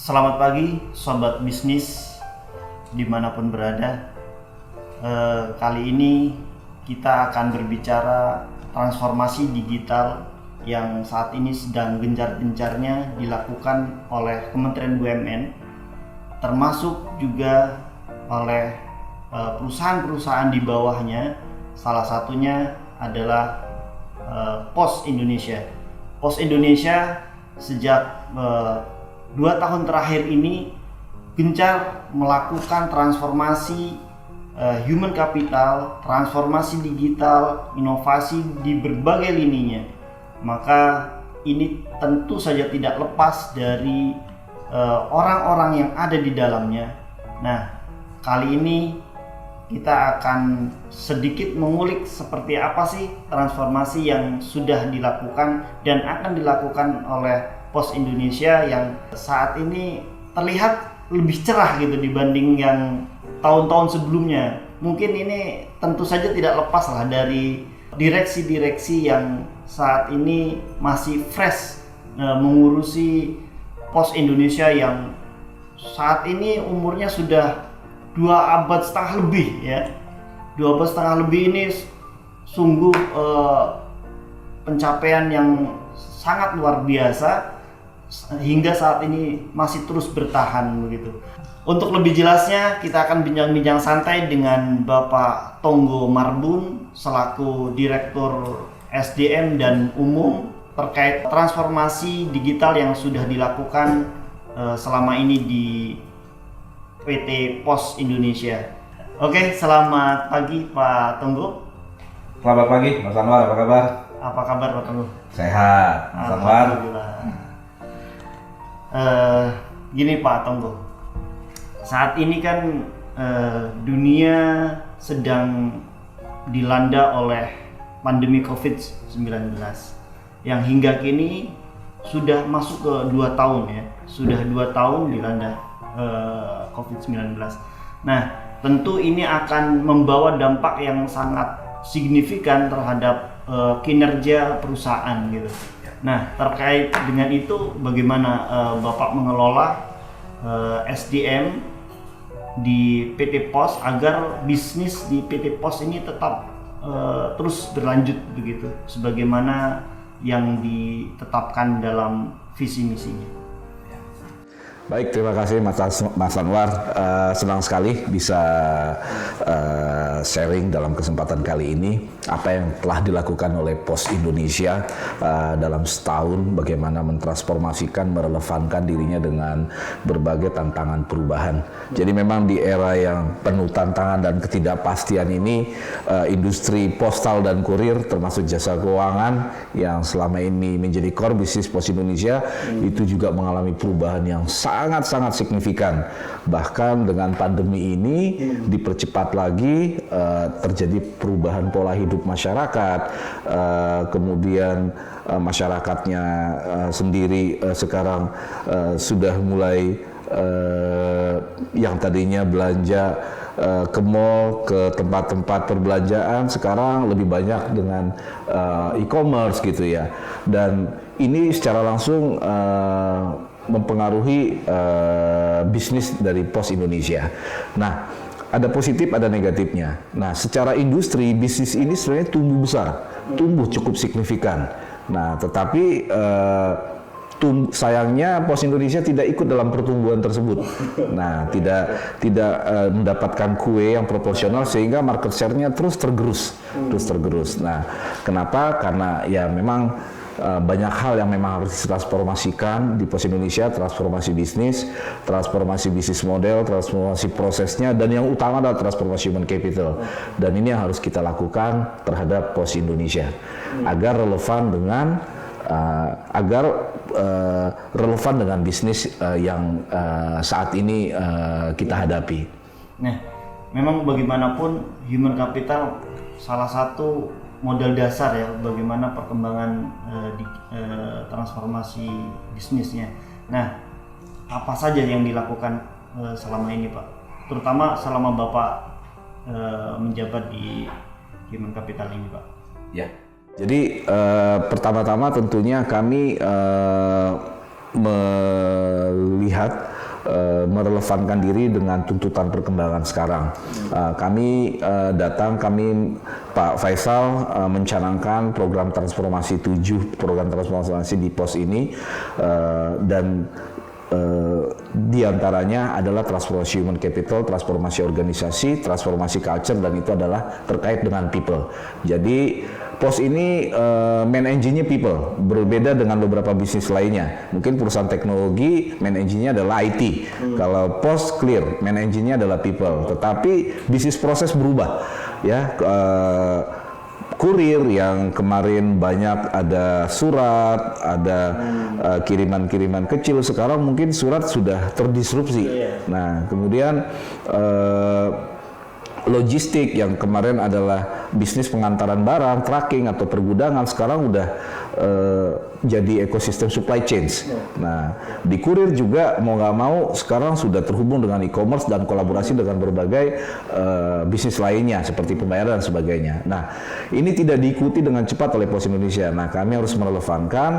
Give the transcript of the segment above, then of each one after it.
Selamat pagi sobat bisnis dimanapun berada. Kali ini kita akan berbicara transformasi digital yang saat ini sedang gencar-gencarnya dilakukan oleh Kementerian BUMN, termasuk juga oleh perusahaan-perusahaan di bawahnya. Salah satunya adalah Pos Indonesia. Pos Indonesia sejak 2 tahun terakhir ini gencar melakukan transformasi human capital, transformasi digital, inovasi di berbagai lininya. Maka ini tentu saja tidak lepas dari orang-orang yang ada di dalamnya. Nah, kali ini kita akan sedikit mengulik seperti apa sih transformasi yang sudah dilakukan dan akan dilakukan oleh Pos Indonesia yang saat ini terlihat lebih cerah gitu dibanding yang tahun-tahun sebelumnya. Mungkin ini tentu saja tidak lepas lah dari direksi-direksi yang saat ini masih fresh mengurusi Pos Indonesia yang saat ini umurnya sudah 2,5 abad lebih ya. 2,5 abad lebih ini sungguh pencapaian yang sangat luar biasa, hingga saat ini masih terus bertahan begitu. Untuk lebih jelasnya kita akan bincang-bincang santai dengan Bapak Tonggo Marbun selaku Direktur SDM dan Umum terkait transformasi digital yang sudah dilakukan selama ini di PT Pos Indonesia. Oke, selamat pagi Pak Tonggo. Selamat pagi Mas Anwar, apa kabar? Apa kabar Pak Tonggo? Sehat, Mas Anwar. Gini Pak Tonggo, saat ini kan dunia sedang dilanda oleh pandemi COVID-19 yang hingga kini sudah masuk ke 2 tahun ya, sudah 2 tahun dilanda COVID-19. Nah, tentu ini akan membawa dampak yang sangat signifikan terhadap kinerja perusahaan gitu. Nah, terkait dengan itu bagaimana Bapak mengelola SDM di PT Pos agar bisnis di PT Pos ini tetap terus berlanjut begitu sebagaimana yang ditetapkan dalam visi misinya. Baik, terima kasih Mas Anwar. Senang sekali bisa sharing dalam kesempatan kali ini apa yang telah dilakukan oleh Pos Indonesia dalam setahun, bagaimana mentransformasikan, merelevankan dirinya dengan berbagai tantangan perubahan. Jadi memang di era yang penuh tantangan dan ketidakpastian ini, industri postal dan kurir termasuk jasa keuangan yang selama ini menjadi core bisnis Pos Indonesia itu juga mengalami perubahan yang sangat signifikan. Bahkan dengan pandemi ini dipercepat lagi, terjadi perubahan pola hidup masyarakat, kemudian masyarakatnya sendiri sekarang sudah mulai yang tadinya belanja ke mall, ke tempat-tempat perbelanjaan, sekarang lebih banyak dengan e-commerce gitu ya. Dan ini secara langsung mempengaruhi bisnis dari Pos Indonesia. Nah, ada positif, ada negatifnya. Nah, secara industri, bisnis ini sebenarnya tumbuh besar, tumbuh cukup signifikan. Nah, tetapi sayangnya Pos Indonesia tidak ikut dalam pertumbuhan tersebut. Nah, tidak mendapatkan kue yang proporsional sehingga market share-nya terus tergerus. Nah, kenapa? Karena ya memang banyak hal yang memang harus ditransformasikan di Pos Indonesia, transformasi bisnis model, transformasi prosesnya, dan yang utama adalah transformasi human capital. Dan ini yang harus kita lakukan terhadap Pos Indonesia agar relevan dengan bisnis yang saat ini kita hadapi. Nah, memang bagaimanapun human capital salah satu modal dasar ya bagaimana perkembangan transformasi bisnisnya. Nah, apa saja yang dilakukan selama ini Pak? Terutama selama Bapak menjabat di human capital ini Pak. Ya. Jadi pertama-tama tentunya kami melihat merelevankan diri dengan tuntutan perkembangan sekarang. Kami Pak Faisal mencanangkan program transformasi 7 program transformasi di pos ini, dan di antaranya adalah transformasi human capital, transformasi organisasi, transformasi culture, dan itu adalah terkait dengan people. Jadi pos ini main engine-nya people, berbeda dengan beberapa bisnis lainnya. Mungkin perusahaan teknologi main engine-nya adalah IT. Kalau pos clear, main engine-nya adalah people. Tetapi bisnis proses berubah, ya. Kurir yang kemarin banyak ada surat, ada kiriman-kiriman kecil, sekarang mungkin surat sudah terdisrupsi. Nah, kemudian logistik yang kemarin adalah bisnis pengantaran barang, tracking atau pergudangan, sekarang udah jadi ekosistem supply chain. Nah, di kurir juga mau nggak mau sekarang sudah terhubung dengan e-commerce dan kolaborasi dengan berbagai bisnis lainnya seperti pembayaran dan sebagainya. Nah, ini tidak diikuti dengan cepat oleh Pos Indonesia. Nah, kami harus merelevankan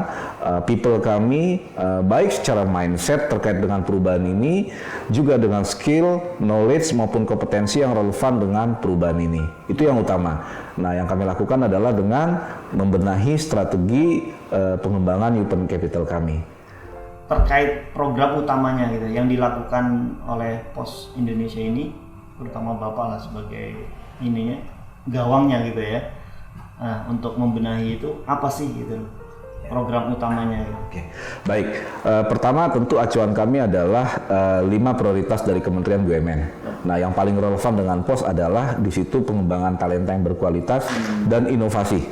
people kami baik secara mindset terkait dengan perubahan ini, juga dengan skill, knowledge maupun kompetensi yang relevan dengan perubahan ini. Itu yang utama. Nah, yang kami lakukan adalah dengan membenahi strategi pengembangan human capital kami. Terkait program utamanya gitu yang dilakukan oleh Pos Indonesia ini, terutama Bapak lah sebagai ininya, gawangnya gitu ya. Nah, untuk membenahi itu apa sih gitu program utamanya? Oke. Baik, pertama tentu acuan kami adalah 5 prioritas dari Kementerian BUMN. Nah, yang paling relevan dengan Pos adalah di situ pengembangan talenta yang berkualitas dan inovasi,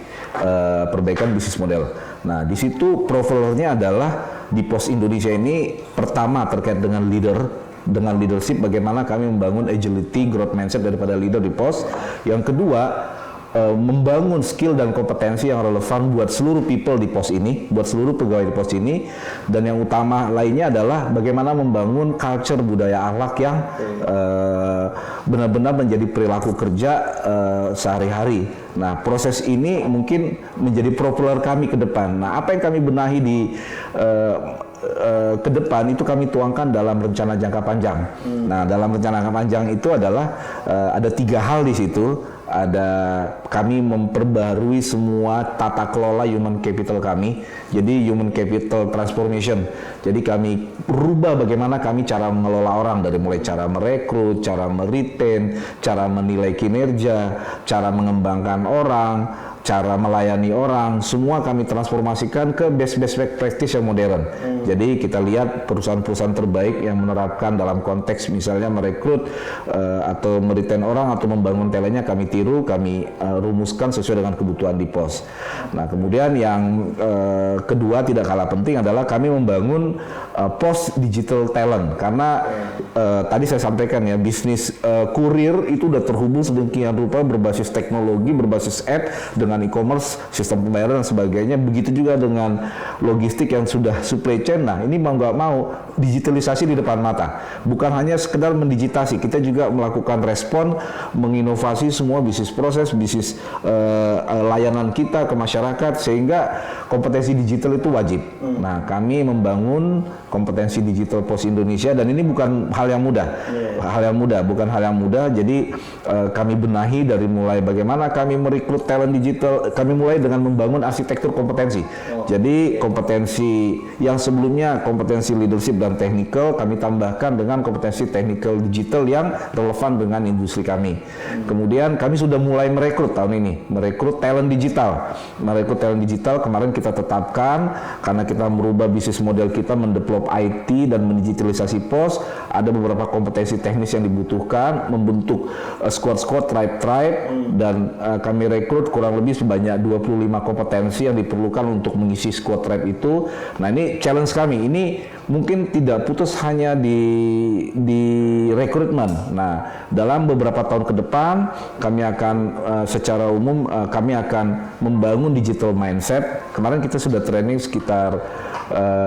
perbaikan bisnis model. Nah, di situ profilernya adalah di Pos Indonesia ini pertama terkait dengan leadership, bagaimana kami membangun agility, growth mindset daripada leader di Pos. Yang kedua, membangun skill dan kompetensi yang relevan buat seluruh people di pos ini, buat seluruh pegawai di pos ini, dan yang utama lainnya adalah bagaimana membangun culture budaya akhlak yang benar-benar menjadi perilaku kerja sehari-hari. Nah, proses ini mungkin menjadi populer kami ke depan. Nah, apa yang kami benahi di ke depan itu kami tuangkan dalam rencana jangka panjang. Nah, dalam rencana jangka panjang itu adalah ada 3 hal di situ. Kami memperbarui semua tata kelola human capital kami. Jadi human capital transformation. Jadi kami rubah bagaimana kami cara mengelola orang, dari mulai cara merekrut, cara meretain, cara menilai kinerja, cara mengembangkan orang, cara melayani orang, semua kami transformasikan ke best practice yang modern. Jadi kita lihat perusahaan-perusahaan terbaik yang menerapkan dalam konteks misalnya merekrut atau meretain orang atau membangun talentnya, kami tiru, kami rumuskan sesuai dengan kebutuhan di pos. Nah, kemudian yang kedua tidak kalah penting adalah kami membangun pos digital talent, karena tadi saya sampaikan ya, bisnis kurir itu udah terhubung sedemikian rupa berbasis teknologi, berbasis app dengan e-commerce, sistem pembayaran dan sebagainya. Begitu juga dengan logistik yang sudah supply chain. Nah, ini mau nggak mau digitalisasi di depan mata. Bukan hanya sekedar mendigitasi, kita juga melakukan respon, menginovasi semua bisnis proses, bisnis layanan kita ke masyarakat, sehingga kompetensi digital itu wajib. Nah, kami membangun kompetensi digital Pos Indonesia, dan ini bukan hal yang mudah. Bukan hal yang mudah. Jadi kami benahi dari mulai bagaimana kami merekrut talent digital. Kami mulai dengan membangun arsitektur kompetensi. Jadi kompetensi yang sebelumnya kompetensi leadership dan technical, kami tambahkan dengan kompetensi technical digital yang relevan dengan industri kami. Kemudian kami sudah mulai merekrut tahun ini, merekrut talent digital. Kemarin kita tetapkan, karena kita merubah bisnis model kita, mendevelop IT dan mendigitalisasi pos, ada beberapa kompetensi teknis yang dibutuhkan, membentuk squad, tribe, dan kami rekrut kurang lebih sebanyak 25 kompetensi yang diperlukan untuk mengisi squad tribe itu. Nah, ini challenge kami. Ini mungkin tidak putus hanya di rekrutmen. Nah, dalam beberapa tahun ke depan kami akan secara umum kami akan membangun digital mindset. Kemarin kita sudah training sekitar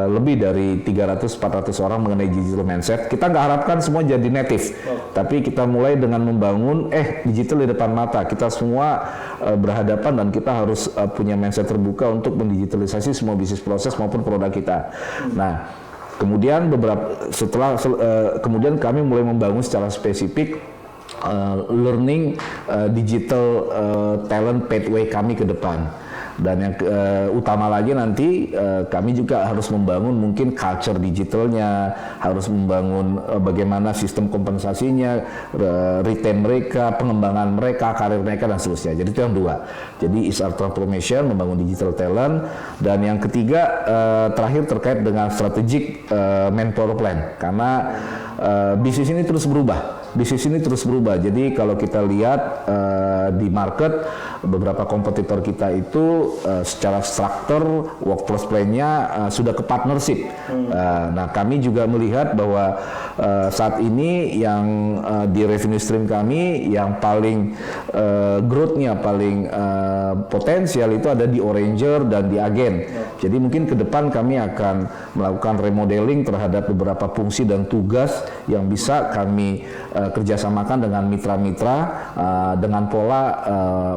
lebih dari 300-400 orang mengenai digital mindset. Kita nggak harapkan semua jadi native, tapi kita mulai dengan membangun digital di depan mata. Kita semua berhadapan dan kita harus punya mindset terbuka untuk mendigitalisasi semua bisnis proses maupun produk kita. Nah, Kemudian kemudian kami mulai membangun secara spesifik learning digital talent pathway kami ke depan. Dan yang utama lagi nanti kami juga harus membangun mungkin culture digitalnya, harus membangun bagaimana sistem kompensasinya, retain mereka, pengembangan mereka, karir mereka dan seterusnya. Jadi itu yang dua. Jadi HR transformation, membangun digital talent, dan yang ketiga terakhir terkait dengan strategic manpower plan, karena bisnis ini terus berubah. Jadi kalau kita lihat di market, beberapa kompetitor kita itu secara struktur workforce plan-nya sudah ke partnership. Nah, kami juga melihat bahwa saat ini yang di revenue stream kami yang paling growth-nya paling potensial itu ada di Oranger dan di Agen. Jadi mungkin ke depan kami akan melakukan remodeling terhadap beberapa fungsi dan tugas yang bisa kami kerjasamakan dengan mitra-mitra dengan pola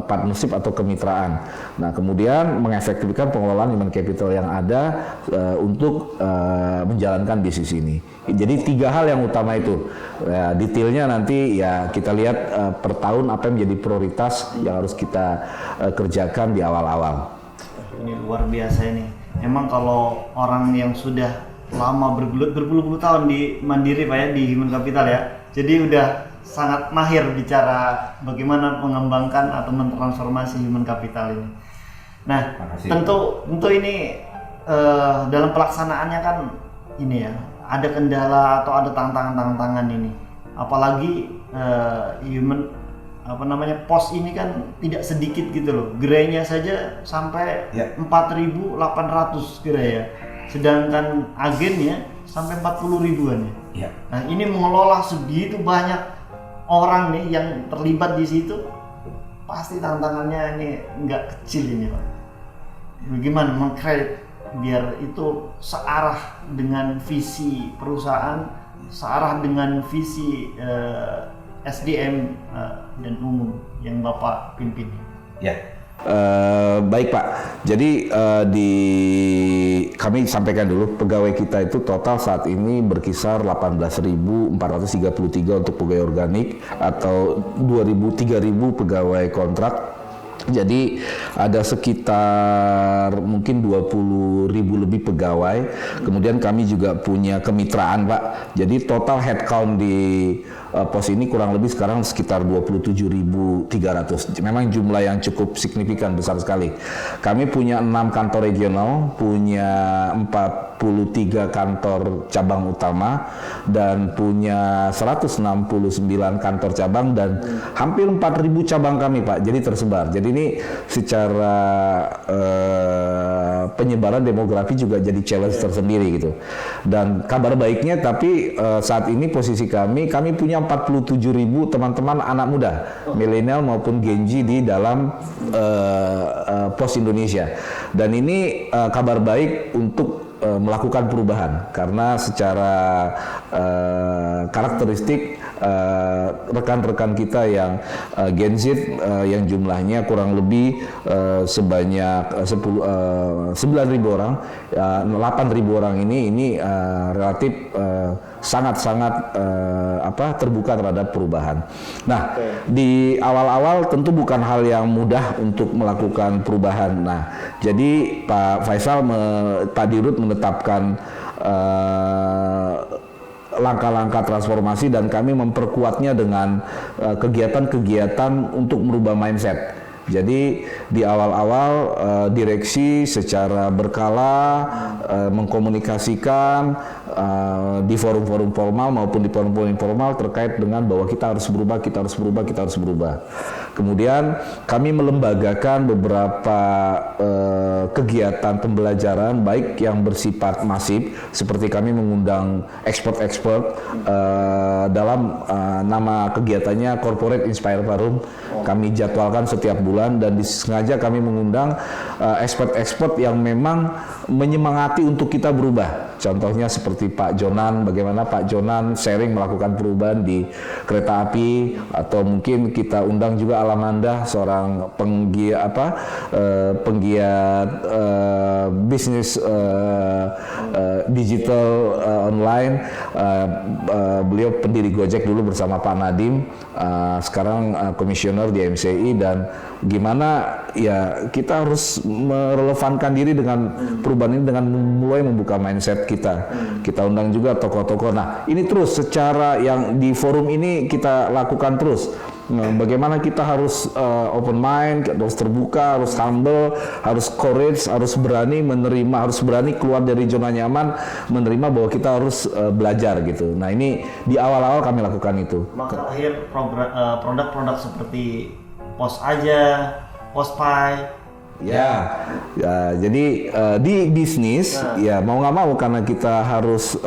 partnership atau kemitraan. Nah, kemudian mengefektifkan pengelolaan human capital yang ada untuk menjalankan bisnis ini. Jadi 3 hal yang utama itu. Detailnya nanti ya kita lihat per tahun apa yang menjadi prioritas yang harus kita kerjakan di awal-awal. Ini luar biasa ini. Emang kalau orang yang sudah lama berpuluh-puluh tahun di Mandiri Pak ya, di Human Capital ya, jadi udah sangat mahir bicara bagaimana mengembangkan atau mentransformasi human capital ini. Nah, tentu ini dalam pelaksanaannya kan ini ya, ada kendala atau ada tantangan ini. Apalagi pos ini kan tidak sedikit gitu loh. Gerainya saja sampai 4.800 gerai ya. Sedangkan agennya sampai 40 ribuan ya. Nah, ini mengelola segitu banyak orang nih yang terlibat di situ, pasti tantangannya ini nggak kecil ini Pak. Bagaimana meng-create biar itu searah dengan visi perusahaan, searah dengan visi SDM dan umum yang Bapak pimpin. Baik Pak, jadi kami sampaikan dulu pegawai kita itu total saat ini berkisar 18.433 untuk pegawai organik atau 3.000 pegawai kontrak. Jadi ada sekitar mungkin 20.000 lebih pegawai. Kemudian kami juga punya kemitraan Pak. Jadi total headcount di pos ini kurang lebih sekarang sekitar 27.300. Memang jumlah yang cukup signifikan, besar sekali. Kami punya 6 kantor regional, punya 43 kantor cabang utama, dan punya 169 kantor cabang dan hampir 4.000 cabang kami Pak. Jadi tersebar. Jadi ini secara penyebaran demografi juga jadi challenge tersendiri gitu. Dan kabar baiknya tapi saat ini posisi kami punya 47.000 teman-teman anak muda, milenial maupun Gen Z di dalam pos Indonesia. Dan ini kabar baik untuk melakukan perubahan karena secara karakteristik rekan-rekan kita yang Gen Z yang jumlahnya kurang lebih sebanyak 9.000 orang, 8.000 orang ini relatif sangat-sangat terbuka terhadap perubahan. Nah, di awal-awal tentu bukan hal yang mudah untuk melakukan perubahan. Nah, jadi Pak Faisal, Pak Dirut menetapkan langkah-langkah transformasi dan kami memperkuatnya dengan kegiatan-kegiatan untuk merubah mindset. Jadi di awal-awal direksi secara berkala mengkomunikasikan di forum-forum formal maupun di forum-forum informal terkait dengan bahwa kita harus berubah. Kemudian kami melembagakan beberapa kegiatan pembelajaran baik yang bersifat masif seperti kami mengundang expert dalam nama kegiatannya Corporate Inspire Forum. Kami jadwalkan setiap bulan dan disengaja kami mengundang expert yang memang menyemangati untuk kita berubah. Contohnya seperti seperti Pak Jonan, bagaimana Pak Jonan sharing melakukan perubahan di kereta api, atau mungkin kita undang juga Alamanda, seorang penggiat bisnis digital online. Beliau pendiri Gojek dulu bersama Pak Nadiem, sekarang komisioner di MCI, dan gimana ya kita harus merelevankan diri dengan perubahan ini dengan mulai membuka mindset kita. Kita undang juga tokoh-tokoh. Nah, ini terus secara yang di forum ini kita lakukan terus. Nah, bagaimana kita harus open mind, harus terbuka, harus humble, harus courage, harus berani menerima, harus berani keluar dari zona nyaman, menerima bahwa kita harus belajar gitu. Nah, ini di awal-awal kami lakukan itu. Maka lahir produk-produk seperti Pos Aja, Postpay. Ya, jadi di bisnis ya mau nggak mau, karena kita harus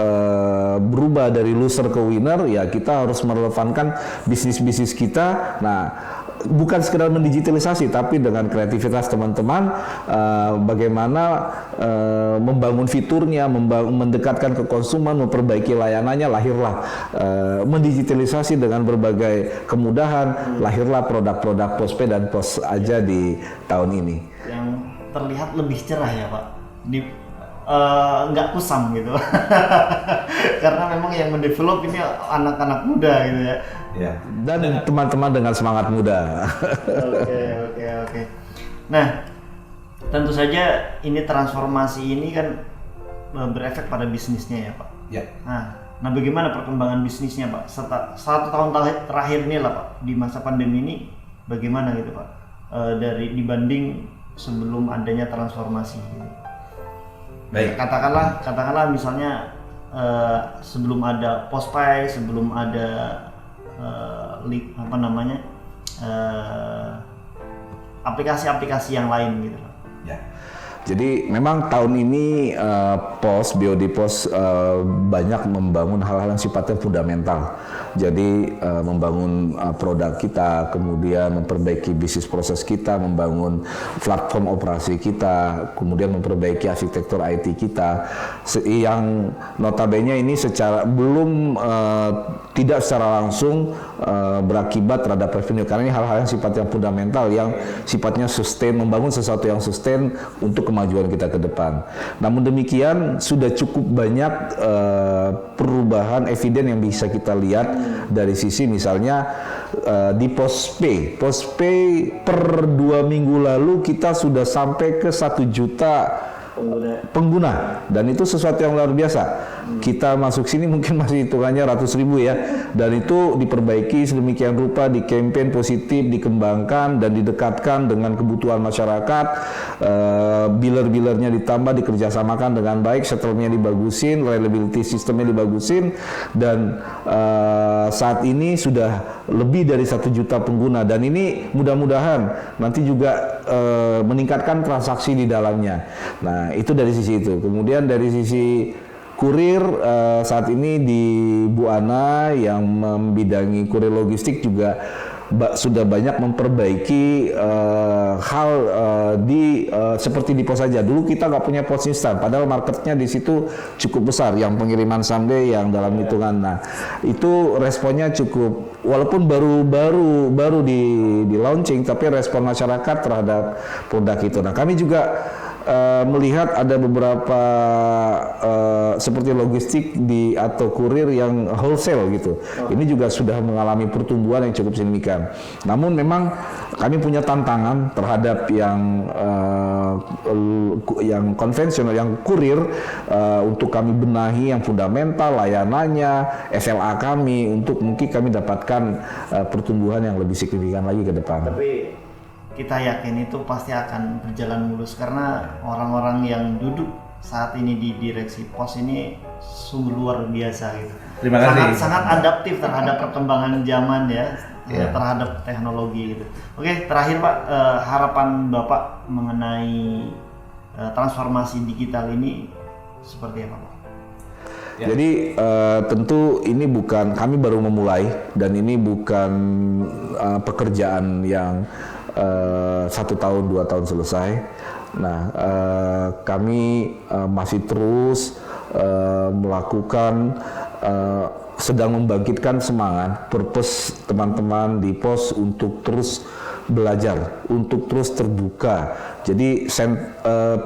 berubah dari loser ke winner, ya kita harus merelevankan bisnis kita. Nah, bukan sekedar mendigitalisasi, tapi dengan kreativitas teman-teman, bagaimana membangun fiturnya, mendekatkan ke konsumen, memperbaiki layanannya, lahirlah mendigitalisasi dengan berbagai kemudahan, lahirlah produk-produk Postpay dan Pos Aja di tahun ini. Yang terlihat lebih cerah ya Pak, nggak kusam gitu. Karena memang yang mendevelop ini anak-anak muda gitu ya. Ya. Dan teman-teman dengan semangat muda. Oke. Nah, tentu saja ini transformasi ini kan berefek pada bisnisnya ya Pak. Ya. Nah, bagaimana perkembangan bisnisnya Pak? Satu tahun terakhir ini lah Pak, di masa pandemi ini bagaimana gitu Pak? Dari dibanding sebelum adanya transformasi gitu. Baik. Katakanlah misalnya sebelum ada Postpay, sebelum ada aplikasi-aplikasi yang lain gitu. Ya. Jadi memang tahun ini BOD Pos banyak membangun hal-hal yang sifatnya fundamental. Jadi membangun produk kita, kemudian memperbaiki bisnis proses kita, membangun platform operasi kita, kemudian memperbaiki arsitektur IT kita. Yang notabene ini tidak secara langsung berakibat terhadap revenue, karena ini hal-hal yang sifatnya fundamental, yang sifatnya sustain, membangun sesuatu yang sustain untuk kemajuan kita ke depan. Namun demikian, sudah cukup banyak perubahan eviden yang bisa kita lihat dari sisi misalnya di Postpay per 2 minggu lalu kita sudah sampai ke 1 juta pengguna, dan itu sesuatu yang luar biasa. Kita masuk sini mungkin masih hitungannya ratus ribu ya, dan itu diperbaiki sedemikian rupa, di campaign positif, dikembangkan dan didekatkan dengan kebutuhan masyarakat. Biller-billernya ditambah, dikerjasamakan dengan baik, settlement-nya dibagusin, reliability sistemnya dibagusin, dan saat ini sudah lebih dari 1 juta pengguna, dan ini mudah-mudahan nanti juga meningkatkan transaksi di dalamnya. Nah, itu dari sisi itu. Kemudian dari sisi kurir, saat ini di Bu Ana yang membidangi kurir logistik juga sudah banyak memperbaiki hal seperti di Pos Aja. Dulu kita nggak punya pos instan, padahal marketnya di situ cukup besar, yang pengiriman someday yang dalam hitungan. Nah, itu responnya cukup, walaupun baru di launching, tapi respon masyarakat terhadap produk itu. Nah, kami juga melihat ada beberapa seperti logistik atau kurir yang wholesale gitu. Ini juga sudah mengalami pertumbuhan yang cukup signifikan. Namun memang kami punya tantangan terhadap yang konvensional, yang kurir, untuk kami benahi yang fundamental, layanannya, SLA kami, untuk mungkin kami dapatkan pertumbuhan yang lebih signifikan lagi ke depan. Tapi kita yakin itu pasti akan berjalan mulus, karena orang-orang yang duduk saat ini di direksi Pos ini sungguh luar biasa gitu. Terima kasih. Sangat adaptif terhadap perkembangan zaman ya, terhadap teknologi gitu. Oke, terakhir Pak, harapan Bapak mengenai transformasi digital ini seperti apa Pak? Ya. Jadi tentu ini bukan, kami baru memulai, dan ini bukan pekerjaan yang 1 tahun 2 tahun selesai. Nah, kami masih terus melakukan sedang membangkitkan semangat, purpose teman-teman di POS untuk terus belajar, untuk terus terbuka. Jadi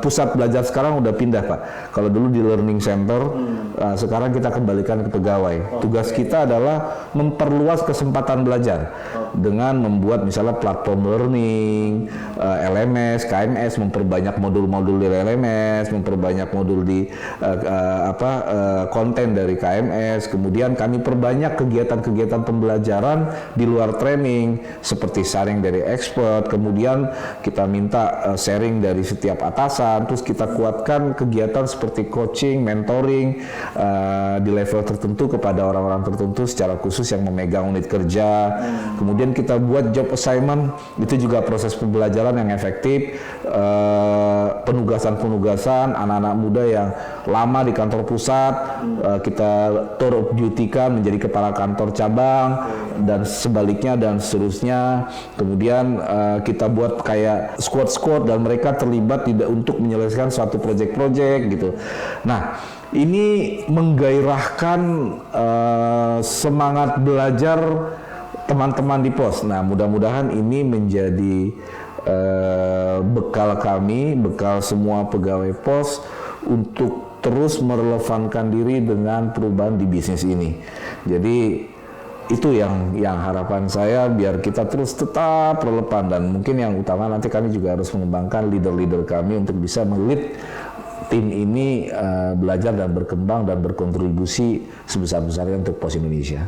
pusat belajar sekarang udah pindah, Pak. Kalau dulu di learning center, sekarang kita kembalikan ke pegawai. Tugas kita adalah memperluas kesempatan belajar dengan membuat misalnya platform learning, LMS, KMS, memperbanyak modul-modul dari LMS, memperbanyak modul di konten dari KMS. Kemudian kami perbanyak kegiatan-kegiatan pembelajaran di luar training seperti sharing dari expert. Kemudian kita minta sharing dari setiap atasan, terus kita kuatkan kegiatan seperti coaching, mentoring di level tertentu kepada orang-orang tertentu secara khusus yang memegang unit kerja. Kemudian kita buat job assignment, itu juga proses pembelajaran yang efektif, penugasan-penugasan anak-anak muda yang lama di kantor pusat, kita tour of duty-kan menjadi kepala kantor cabang dan sebaliknya dan seterusnya. Kemudian kita buat kayak squad dan mereka terlibat tidak untuk menyelesaikan suatu proyek-proyek gitu. Nah, ini menggairahkan semangat belajar teman-teman di POS. Nah, mudah-mudahan ini menjadi bekal kami, bekal semua pegawai POS untuk terus merelevankan diri dengan perubahan di bisnis ini. Jadi itu yang harapan saya, biar kita terus tetap relevan, dan mungkin yang utama nanti kami juga harus mengembangkan leader-leader kami untuk bisa melit tim ini belajar dan berkembang dan berkontribusi sebesar-besarnya untuk POS Indonesia.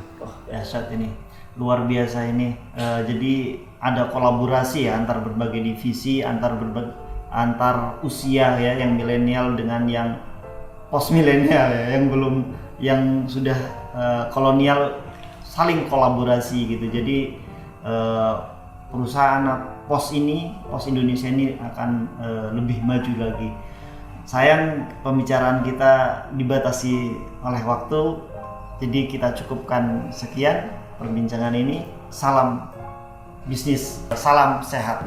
Dahsyat ini, luar biasa ini. Jadi ada kolaborasi ya antar berbagai divisi, antar usia ya, yang milenial dengan yang post milenial ya, yang sudah kolonial, saling kolaborasi gitu. Jadi perusahaan POS Indonesia ini akan lebih maju lagi. Sayang pembicaraan kita dibatasi oleh waktu, jadi kita cukupkan sekian perbincangan ini. Salam bisnis, salam sehat.